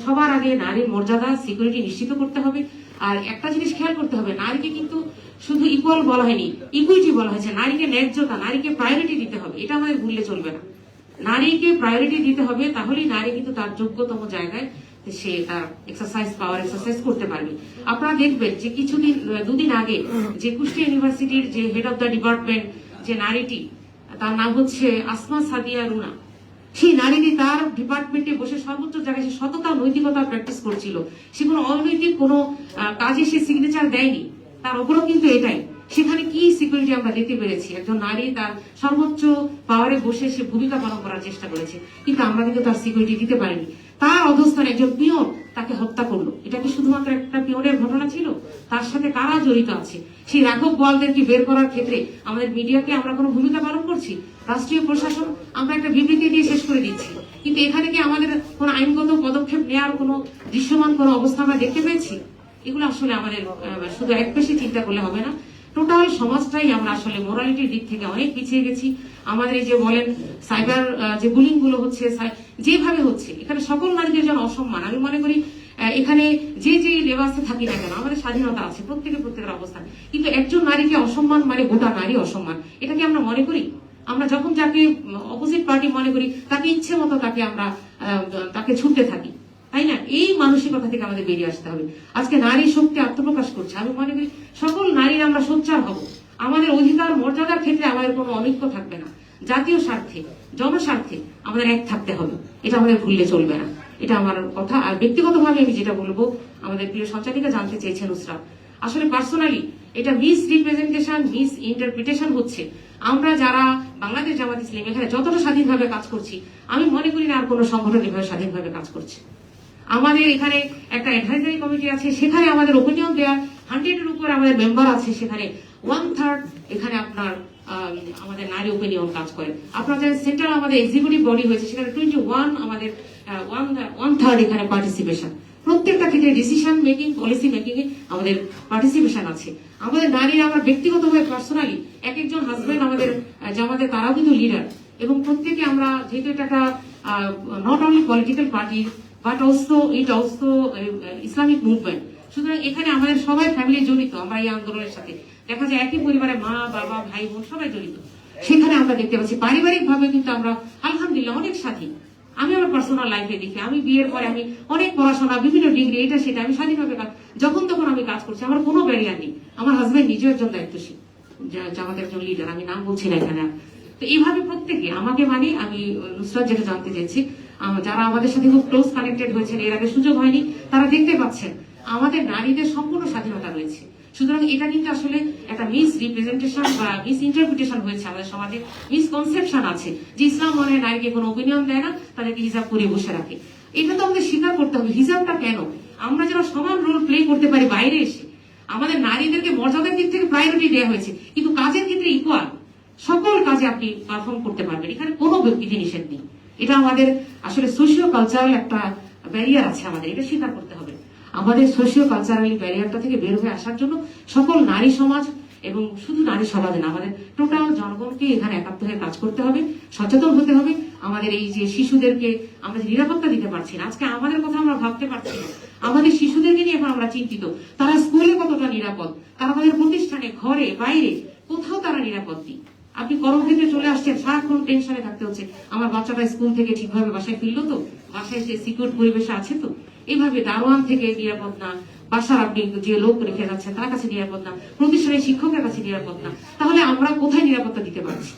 সবার আগে নারীর মর্যাদা সিকিউরিটি নিশ্চিত করতে হবে। আর একটা জিনিস খেয়াল করতে হবে, নারীকে কিন্তু শুধু ইকুয়াল বলা হয়নি, ইকুইটি বলা হয়েছে। নারীকে ন্যায্যতা, নারীকে প্রায়োরিটি দিতে হবে, এটা আমাদের ভুললে চলবে না। নারীকে প্রায়োরিটি দিতে হবে, তাহলেই নারী কিন্তু তার যোগ্যতম জায়গায় সে তার এক্সারসাইজ করতে পারবে। আপনারা দেখবেন যে দুদিন আগে যে কুষ্টিয়া ইউনিভার্সিটির যে হেড অফ দ্য ডিপার্টমেন্ট যে নারীটি, তার নাম হচ্ছে আসমা সাদিয়া রুনা, সেই নারীটি তার ডিপার্টমেন্টে বসে সর্বোচ্চ জায়গায় সে সততা নৈতিকতা প্র্যাকটিস করছিল। সে কোনো অনৈতিক কোনো কাজে সে সিগনেচার দেয়নি, তার ওপরও কিন্তু এটাই। সেখানে কি সিকিউরিটি আমরা দিতে পেরেছি? একজন নারী তার সর্বোচ্চ পাওয়ারে বসে সে ভূমিকা পালন করার চেষ্টা করেছে, কিন্তু আমরা কিন্তু তার সিকিউরিটি দিতে পারিনি। তার অবস্থানে একজন পিয়ন তাকে হত্যা করলো। এটা কি শুধুমাত্র একটা পিয়নের ঘটনা ছিল? তার সাথে কারা জড়িত আছে? সেই রাঘব বোয়ালদেরকে বের করার ক্ষেত্রে আমাদের মিডিয়াকে আমরা কোনো ভূমিকা পালন করছি? রাষ্ট্রীয় প্রশাসন আমরা একটা বিবৃতি দিয়ে শেষ করে দিচ্ছি, কিন্তু এখানে কি আমাদের কোনো আইনগত পদক্ষেপ নেওয়ার কোনো দৃশ্যমান কোনো অবস্থা আমরা দেখতে পেয়েছি? এগুলো আসলে আমাদের শুধু এক পেশে চিন্তা করলে হবে না, টোটাল সমাজটাই আমরা আসলে মোরালিটির দিক থেকে অনেক পিছিয়ে গেছি। আমাদের এই যে বলেন সাইবার যে বুলিং গুলো হচ্ছে, যেভাবে হচ্ছে, এখানে সকল নারীদের যেন অসম্মান। আমি মনে করি এখানে যে লেবাসে থাকি না কেন, আমাদের স্বাধীনতা আছে, প্রত্যেকের অবস্থান, কিন্তু একজন নারীকে অসম্মান মানে গোটা নারী অসম্মান। এটা কি আমরা মনে করি? আমরা যখন যাকে অপোজিট পার্টি মনে করি তাকে ইচ্ছে মতো তাকে ছুটতে থাকি, তাই না? এই মানসিকতা থেকে আমাদের বেরিয়ে আসতে হবে। আজকে নারী শক্তি আত্মপ্রকাশ করছে। আমি মনে করি সকল নারীরা আমরা সোচ্চার হব। আমাদের অধিকার মর্যাদার ক্ষেত্রে আমাদের কোনো অনৈক্য থাকবে না। জাতীয় স্বার্থে, জনস্বার্থে আমাদের এক থাকতে হবে, এটা আমাদের ভুললে চলবে না। এটা আমার কথা। আর ব্যক্তিগতভাবে আমি যেটা বলবো, আমাদের প্রিয় সঞ্চালিকা জানতে চেয়েছেন নুসরাত, আসলে পার্সোনালি এটা মিস রিপ্রেজেন্টেশন, মিস ইন্টারপ্রিটেশন হচ্ছে। আমরা যারা বাংলাদেশ জামাত ইসলামী এখানে যতটা স্বাধীনভাবে কাজ করছি, আমি মনে করি না আর কোনো সংগঠন এভাবে স্বাধীনভাবে কাজ করছে। আমাদের এখানে একটা অ্যাডভাইজারি কমিটি আছে, সেখানে আমাদের ওপিনিয়ন দেওয়ার 100-এর উপর আমাদের মেম্বার আছে, সেখানে 1/3 এখানে আপনার আমাদের নারী ওপিনিয়ন কাজ করে। আপনারা জানেন সেন্ট্রাল আমাদের এক্সিকিউটিভ বডি হয়েছে, সেখানে 21 আমাদের 1/3 এখানে পার্টিসিপেশন। প্রত্যেকটা ক্ষেত্রে ডিসিশন মেকিং, পলিসি মেকিং এ আমাদের পার্টিসিপেশন আছে। আমাদের নারীরা আমরা ব্যক্তিগতভাবে পার্সোনালি একজন হাজবেন্ড আমাদের জামাতে, তারাও কিন্তু লিডার, এবং প্রত্যেকে আমরা যেহেতু এটা একটা not only political party but also Islamic movement, সুতরাং এখানে আমাদের সবাই ফ্যামিলি জড়িত। আমরা এই আন্দোলনের সাথে দেখা যায় একই পরিবারে মা বাবা ভাই বোন সবাই জড়িত। সেখানে আমরা দেখতে পাচ্ছি পারিবারিক ভাবে কিন্তু আমরা আলহামদুলিল্লাহ অনেক স্বাধীন। আমি আমার পার্সোনাল লাইফে দেখি, আমি বিয়ের পরে আমি অনেক পড়াশোনা, বিভিন্ন ডিগ্রি, এটা সেটা, আমি স্বাধীনভাবে যখন তখন আমি কাজ করছি, আমার কোনো ব্যারিয়ার নেই। আমার হাজবেন্ড নিজেও একজন দায়িত্বশীল, আমাদের একজন লিডার, আমি নাম বলছি না এখানে। তো এইভাবে প্রত্যেকে আমাকে মানে, আমি নুসরাত যেটা জানতে চেয়েছি, যারা আমাদের সাথে খুব ক্লোজ কানেক্টেড হয়েছেন, এর আগে সুযোগ হয়নি, তারা দেখতে পাচ্ছেন আমাদের নারীদের সম্পূর্ণ স্বাধীনতা রয়েছে। সুতরাং এটা কিন্তু আসলে একটা মিস রিপ্রেজেন্টেশন বা মিস ইন্টারপ্রিটেশন হয়েছে আমাদের সমাজে, মিসকনসেপশন আছে যে ইসলাম মনে হয় নারীকে কোনো ওপিনিয়ন দেয় না, তাদেরকে হিজাব পরিয়ে বসে রাখে। এটা তো আমাদের স্বীকার করতে হবে। হিজাবটা কেন? আমরা যেন সমান রোল প্লে করতে পারি বাইরে এসে। আমাদের নারীদেরকে মর্যাদার দিক থেকে প্রায়োরিটি দেওয়া হয়েছে, কিন্তু কাজের ক্ষেত্রে ইকুয়াল, সকল কাজে আপনি পারফর্ম করতে পারবেন, এখানে কোনো বিধি নিষেধ নেই। এটা আমাদের আসলে সোশিও কালচারাল একটা ব্যারিয়ার আছে, আমাদের এটা স্বীকার করতে হবে। আমাদের সোশিও কালচারাল ব্যারিয়ারটা থেকে বের হয়ে আসার জন্য সকল নারী সমাজ, এবং শুধু নারী সমাজ না, আমাদের টোটাল জনগণকে এখানে একাত্ম হয়ে কাজ করতে হবে, সচেতন হতে হবে। আমাদের এই যে শিশুদেরকে আমরা নিরাপত্তা দিতে পারছি না, আজকে আমাদের কথা আমরা ভাবতে পারছি না, আমাদের শিশুদেরকে নিয়ে এখন আমরা চিন্তিত। তারা স্কুলে কতটা নিরাপদ, তারা আমাদের প্রতিষ্ঠানে, ঘরে, বাইরে, কোথাও তারা নিরাপদ নেই। আপনি কর্মক্ষেত্রে চলে আসছেন, সারাক্ষণ টেনশনে থাকতে হচ্ছে, আমার বাচ্চাটা স্কুল থেকে ঠিকভাবে বাসায় ফিরলো তো, বাসায় সে সিকিউর পরিবেশে আছে তো। এইভাবে দারোয়ান থেকে নিরাপদ না, বাসার আপনি যে লোক রেখে যাচ্ছেন তার কাছে নিরাপদ না, প্রতিষ্ঠানের শিক্ষকের কাছে নিরাপদ না, তাহলে আমরা কোথায় নিরাপত্তা দিতে পারছি?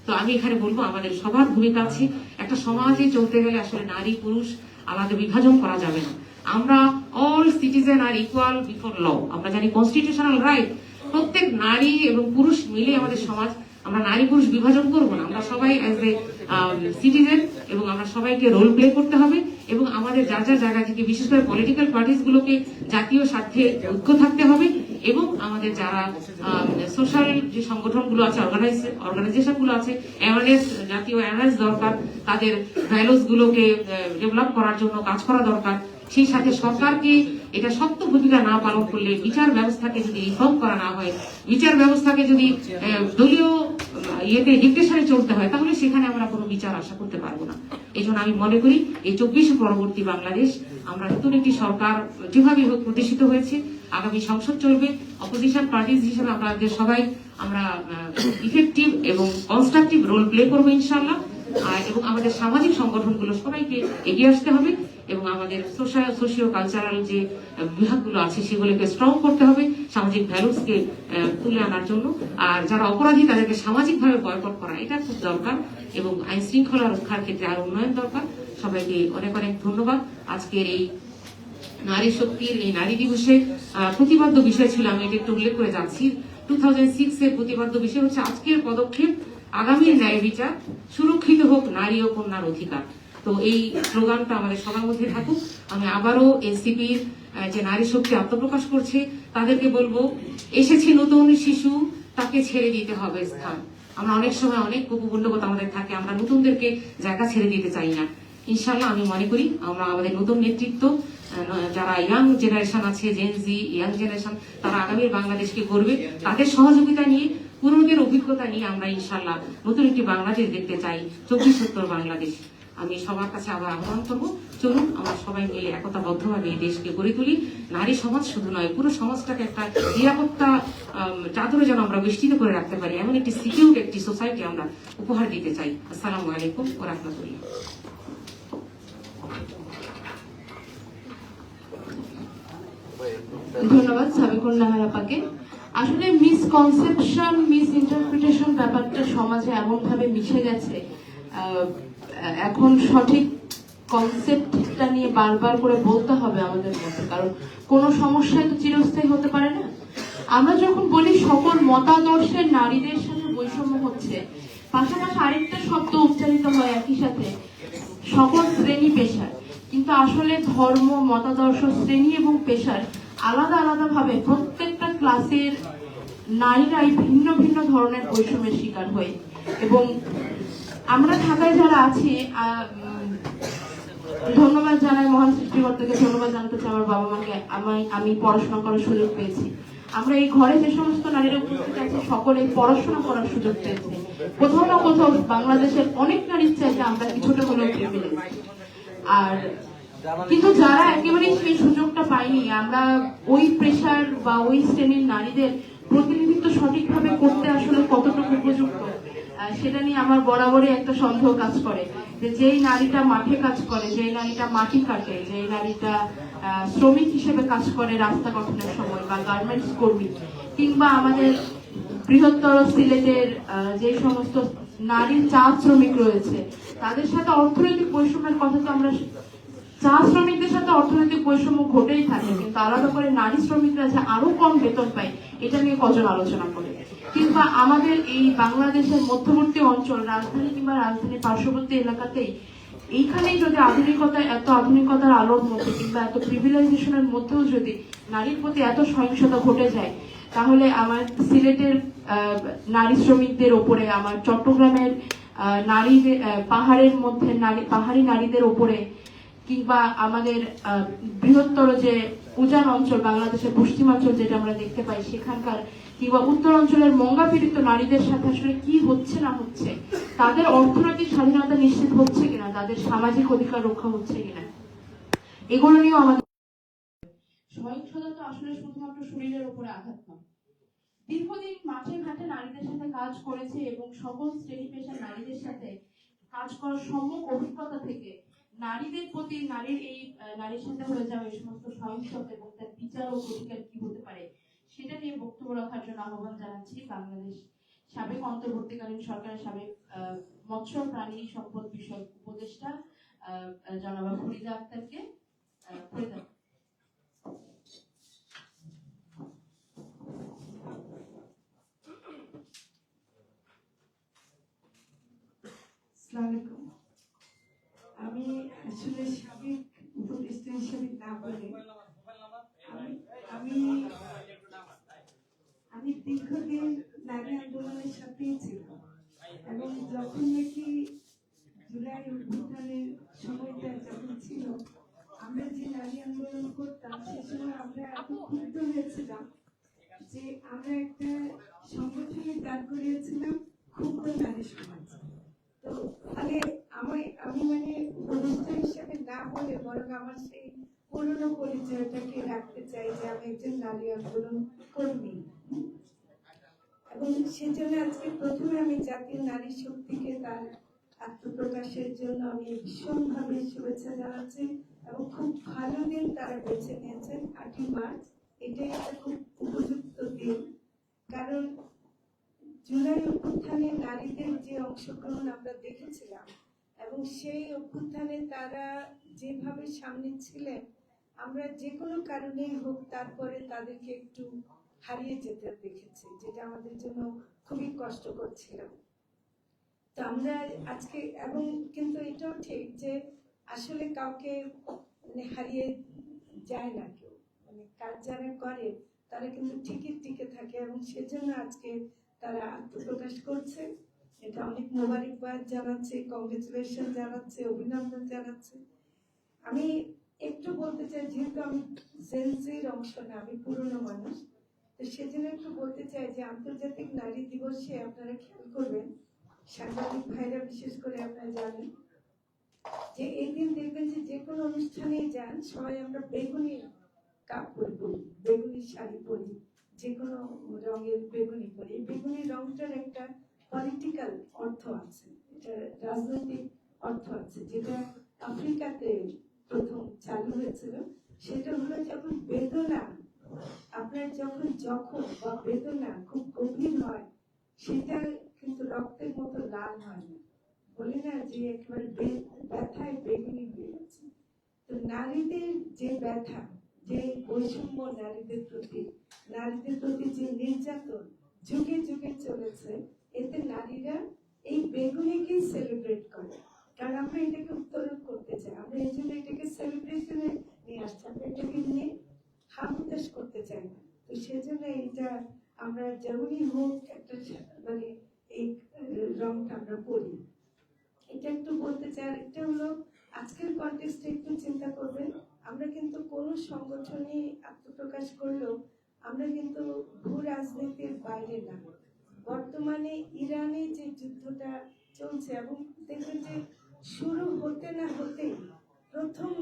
তো আমি এখানে বলবো আমাদের সবার ভূমিকা আছে। একটা সমাজে চলতে গেলে আসলে নারী পুরুষ আলাদা বিভাজন করা যাবে না। আমরা অল সিটিজেন আর ইকুয়াল বিফোর ল, আমরা জানি কনস্টিটিউশনাল রাইট। প্রত্যেক নারী এবং পুরুষ মিলে আমাদের সমাজ, আমরা নারী পুরুষ বিভাজন করবো না, আমরা সবাই অ্যাজ এ সিটিজেন, এবং আমরা সবাইকে রোল প্লে করতে হবে। এবং আমাদের যার যার জায়গা থেকে, বিশেষ করে পলিটিক্যাল পার্টিস গুলোকে জাতীয় স্বার্থে ঐক্য থাকতে হবে, এবং আমাদের যারা সোশ্যাল যে সংগঠনগুলো আছে, অর্গানাইজেশন গুলো আছে, অ্যাওয়ারনেস, জাতীয় অ্যাওয়ারনেস দরকার, তাদের ভ্যালুস গুলোকে ডেভেলপ করার জন্য কাজ করা দরকার। সেই সাথে সরকারকে এটা শক্ত ভূমিকা না পালন করলে, বিচার ব্যবস্থাকে যদি রিফর্ম করা না হয়, বিচার ব্যবস্থাকে যদি দলীয় ডিকটেশনে চলতে হয়, তাহলে সেখানে আমরা কোনো বিচার আশা করতে পারবো না। এই জন্য আমি মনে করি এই 24 পরবর্তী বাংলাদেশ আমরা নতুন একটি সরকার যেভাবে হোক প্রতিষ্ঠিত হয়েছে, আগামী সংসদ চলবে, অপোজিশন পার্টিজ হিসেবে আমাদের সবাই আমরা ইফেক্টিভ এবং কনস্ট্রাকটিভ রোল প্লে করবো ইনশাআল্লাহ। এবং আমাদের সামাজিক সংগঠনগুলো সবাইকে এগিয়ে আসতে হবে এবং আমাদের সোশিও কালচারাল যে বিভাগগুলো আছে সেগুলোকে স্ট্রং করতে হবে, সামাজিক ভ্যালুসকে তুলে আনার জন্য। আর যারা অপরাধী তাদেরকে সামাজিকভাবে বয়কট করা এটা খুব দরকার এবং আইন শৃঙ্খলা রক্ষার ক্ষেত্রে আরো উন্নয়ন দরকার। সবাইকে অনেক অনেক ধন্যবাদ। আজকের এই নারী শক্তির এই নারী দিবসে প্রতিবাদ্য বিষয় ছিল, আমি এটা একটু উল্লেখ করে যাচ্ছি। 2006 এর প্রতিবাদ্য বিষয় হচ্ছে আজকের পদক্ষেপ আগামীর ন্যায় বিচার, সুরক্ষিত হোক নারী ও কন্যার অধিকার। তো এই স্লোগানটা আমাদের সবার মধ্যে থাকুক। আমি আবারও এনসিপির যে নারী শক্তি আত্মপ্রকাশ করছে তাদেরকে বলবো, এসেছে নতুন শিশু, তাকে ছেড়ে দিতে হবে স্থান। আমরা অনেক সময় অনেক উপমূল্যবোধ আমাদের থাকে, আমরা নতুনদেরকে জায়গা ছেড়ে দিতে চাই না। ইনশাল্লাহ আমি মনে করি আমরা আমাদের নতুন নেতৃত্ব, যারা ইয়াং জেনারেশন আছে, জেনজি ইয়াং জেনারেশন, তারা আগামীর বাংলাদেশকে গড়বে। তাদের সহযোগিতা নিয়ে, পুরোদের অভিজ্ঞতা নিয়ে আমরা ইনশাল্লাহ নতুন একটি বাংলাদেশ দেখতে চাই, 24 বাংলাদেশ। আমি সবার কাছে আবার আহ্বান করবো, চলুন আমরা সবাই মিলে একতাবদ্ধভাবে এই দেশকে গড়ে তুলি। নারী সমাজ শুধু নয়, পুরো সমাজটাকে একটা নিরাপত্তা চাদরে যেন আমরা বেষ্টিত করে রাখতে পারি, এমন একটি সিকিউর একটি সোসাইটি আমরা উপহার দিতে চাই। আসসালামু আলাইকুম ওয়া রাহমাতুল্লাহ। ধন্যবাদ সাবিকুন নাহার আপাকে। আসলে মিসকনসেপশন, মিস ইন্টারপ্রিটেশন ব্যাপারটা সমাজে এমন ভাবে মিশে গেছে, এখন সঠিক কনসেপ্টটা নিয়ে বারবার করে বলতে হবে আমাদের মধ্যে, কারণ কোন সমস্যায় তো চিরস্থায়ী হতে পারে না। আমরা যখন বলি সকল মতাদর্শের নারীদের সাথে বৈষম্য হচ্ছে, পাশাপাশি আরেকটা শব্দ উচ্চারিত হয় একই সাথে, সকল শ্রেণী পেশার। কিন্তু আসলে ধর্ম, মতাদর্শ, শ্রেণী এবং পেশার আলাদা আলাদা ভাবে প্রত্যেকটা ক্লাসের নারীরাই ভিন্ন ভিন্ন ধরনের বৈষম্যের শিকার হয়। এবং আমরা ঢাকায় যারা আছি, ধন্যবাদ জানাই মহান সৃষ্টিকর্তাকে, ধন্যবাদ জানাতে চাই আমার বাবা মাকে, আমি পড়াশোনা করার সুযোগ পেয়েছি। আমরা এই ঘরে যে সমস্ত নারীরা উপস্থিত আছে সকলে পড়াশোনা করার সুযোগ পেয়েছে। কোথাও না কোথাও বাংলাদেশের অনেক নারীর চাইতে আমরা কিছুটা হলেও প্রিভিলেজ। আর কিন্তু যারা একেবারেই সেই সুযোগটা পায়নি, আমরা ওই পেশার বা ওই শ্রেণীর নারীদের প্রতিনিধিত্ব সঠিকভাবে করতে আসলে কতটুকু উপযুক্ত, সেটা নিয়ে আমার বরাবরই একটা সন্দেহ কাজ করে। যে যেই নারীটা মাঠে কাজ করে, যেই নারীটা মাটি কাটে, যেই নারীটা শ্রমিক হিসেবে কাজ করে রাস্তা গঠনের সময়, বা গার্মেন্টস কর্মী, কিংবা আমাদের বৃহত্তর সিলেটের যে সমস্ত নারী চা শ্রমিক রয়েছে, তাদের সাথে অর্থনৈতিক বৈষম্যের কথা তো আমরা, চা শ্রমিকদের সাথে অর্থনৈতিক বৈষম্য ঘটেই থাকে, কিন্তু আলাদা করে নারী শ্রমিকরা যে আরো কম বেতন পায় এটা নিয়ে কজন আলোচনা করে? কিংবা আমাদের এই বাংলাদেশের মধ্যবর্তী অঞ্চল, রাজধানী কিংবা রাজধানীর পার্শ্ববর্তী এলাকাতেই এইখানেই যদি এত আধুনিকতার আলোর মধ্যে কিংবা এত প্রিভিলাইজেশনের মধ্যেও যদি নারীর প্রতি এত সহিংসতা ঘটে যায়, তাহলে আমার সিলেটের নারী শ্রমিকদের ওপরে, আমার চট্টগ্রামের নারীদের, পাহাড়ের মধ্যে পাহাড়ি নারীদের ওপরে, কিংবা আমাদের বৃহত্তর যে উজান অঞ্চল, বাংলাদেশের পশ্চিমাঞ্চল যেটা আমরা দেখতে পাই সেখানকার, কিংবা উত্তর অঞ্চলের মঙ্গা পীড়িত নারীদের সাথে আসলে কি হচ্ছে না হচ্ছে, তাদের অর্থনৈতিক স্বাধীনতা নিশ্চিত হচ্ছে কিনা, তাদের সামাজিক অধিকার রক্ষা হচ্ছে কিনা, এগুলো নিয়েও আমাদের সহিংসতা তো আসলে শুধুমাত্র শরীরের উপরে আঘাত নয়। দীর্ঘদিন মাঠে ঘাটে নারীদের সাথে কাজ করেছে এবং সকল শ্রেণী পেশার নারীদের সাথে কাজ করার সম্মুখ অভিজ্ঞতা থেকে নারীদের প্রতি, নারীর সাথে হয়ে যাওয়া এই সমস্ত সহিংসতা এবং তার বিচার ও অধিকার কি হতে পারে সেটা নিয়ে বক্তব্য রাখার জন্য আহ্বান জানাচ্ছি বাংলাদেশ সাবেক অন্তর্বর্তীকালীন সরকারের সাবেক মৎস্য প্রাণী সম্পদ বিষয়ক উপদেষ্টা জনাব ফরিদা আক্তারকে। ফরিদা। আমি আসলে সাবেক উপদেষ্টা হিসেবে না বলে আমি দীর্ঘদিন নারী আন্দোলনের সাথেই ছিলাম, এবং যখন নাকি জুলাই অভ্যুত্থানের সময়টা যখন ছিল, আমরা যে নারী আন্দোলন করতাম সে সময় আমরা এত ক্ষুব্ধ হয়েছিলাম যে আমরা একটা সংগঠনে দাঁড় করিয়েছিলাম ক্ষুব্ধ নারী সমাজ। তো ফলে আমি মানে পুরনো পরিচয়টাকে রাখতে চাই যে আমি একজন নারী আন্দোলন কর্মী। এবং সেজন্য আজকে প্রথমে আমি জাতীয় নারী শক্তিকে তার আত্মপ্রকাশের জন্য আমি ভীষণভাবে শুভেচ্ছা জানাচ্ছি এবং খুব ভালো দিন তারা বেছে নিয়েছেন 8ই মার্চ। এটাই একটা খুব উপযুক্ত দিন, কারণ জুলাই অভ্যুত্থানে নারীদের যে অংশগ্রহণ আমরা দেখেছিলাম এবং সেই অভ্যুত্থানে তারা যেভাবে সামনে ছিলেন, আমরা যে কোনো কারণেই হোক তারপরে তাদেরকে একটু হারিয়ে যেতে দেখেছি, যেটা আমাদের জন্য খুবই কষ্টকর ছিল। তো আমরা আজকে এবং কিন্তু এটাও ঠিক যে আসলে কাউকে মানে হারিয়ে যায় না কেউ, মানে কাজ যারা করে তারা কিন্তু ঠিকই টিকে থাকে এবং সেজন্য আজকে তারা আত্মপ্রকাশ করছে। এটা অনেক মোবারকবাদ জানাচ্ছে, কংগ্রেচুলেশন জানাচ্ছে, অভিনন্দন জানাচ্ছে। আমি একটু বলতে চাই, যেহেতু আমি জেনজির অংশ না, আমি পুরনো মানুষ, তো সেজন্য একটু বলতে চাই যে আন্তর্জাতিক নারী দিবসে আপনারা খেয়াল করবেন, সাংবাদিক ভাইরা বিশেষ করে আপনারা জানেন যে এই দিন দেখবেন যে যে কোনো অনুষ্ঠানে যান সবাই আমরা বেগুনি কাপড় পরি, বেগুনি শাড়ি পরি, যে কোনো রঙের বেগুনি পরি। এই বেগুনি রংটার একটা পলিটিক্যাল অর্থ আছে, এটা রাজনৈতিক অর্থ আছে, যেটা আফ্রিকাতে প্রথম চালু হয়েছিল। সেটা হলো যখন বেদনা, আপনার যখন জখম বা বেদনা খুব গভীর হয়, সেটা কিন্তু রক্তের মতো লাল হয় না, বলে না যে একেবারে ব্যথায় বেগুনি হয়ে গেছে। তো নারীদের যে ব্যথা, যে বৈষম্য নারীদের প্রতি যে নির্যাতন যুগে যুগে চলেছে, এতে নারীরা এই বেগুনিকে সেলিব্রেট করে, কারণ আমরা এটাকে উত্তরণ করতে চাই, আমরা এই জন্য এটাকে সেলিব্রেশনে নিয়ে আসছি, আমরা এটাকে নিয়ে হামুতাস করতে চাই না। তো সেজন্য এইটা আমরা যেমনই হোক একটা মানে এই রংটা আমরা পরি। এটা একটু বলতে চাই। এটা হলো আজকের কনটেক্সটে একটু চিন্তা করবেন, আমরা কিন্তু কোনো সংগঠনে আত্মপ্রকাশ করলেও আমরা কিন্তু ভূ রাজনীতির বাইরে না। বর্তমানে ইরানে যে যুদ্ধটা চলছে এবং দেখবেন যে শুরু হতে না হতেই প্রথম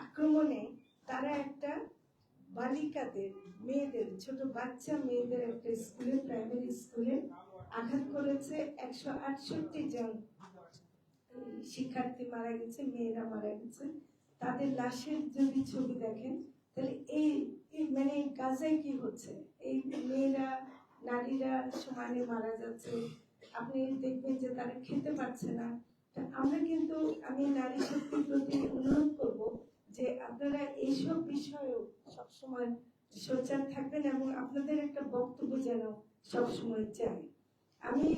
আক্রমণে তারা একটা বালিকাদের, মেয়েদের, ছোট বাচ্চা মেয়েদের একটা স্কুলে, প্রাইমারি স্কুলে আঘাত করেছে। 168 জন শিক্ষার্থী মারা গেছে, মেয়েরা মারা গেছে। তাদের লাশের যদি ছবি দেখেন তাহলে এই মানে গাজায় কি হচ্ছে, এই মেয়েরা নারীরা সমানে মারা যাচ্ছে, আপনি দেখবেন যে তারা খেতে পারছে না। আমরা কিন্তু, আমি নারী শক্তির প্রতি অনুরোধ করব যে আপনারা এইসব বিষয়েও সবসময় সোচ্চার থাকবেন এবং আপনাদের একটা বক্তব্য যেন সবসময় চাই। আমি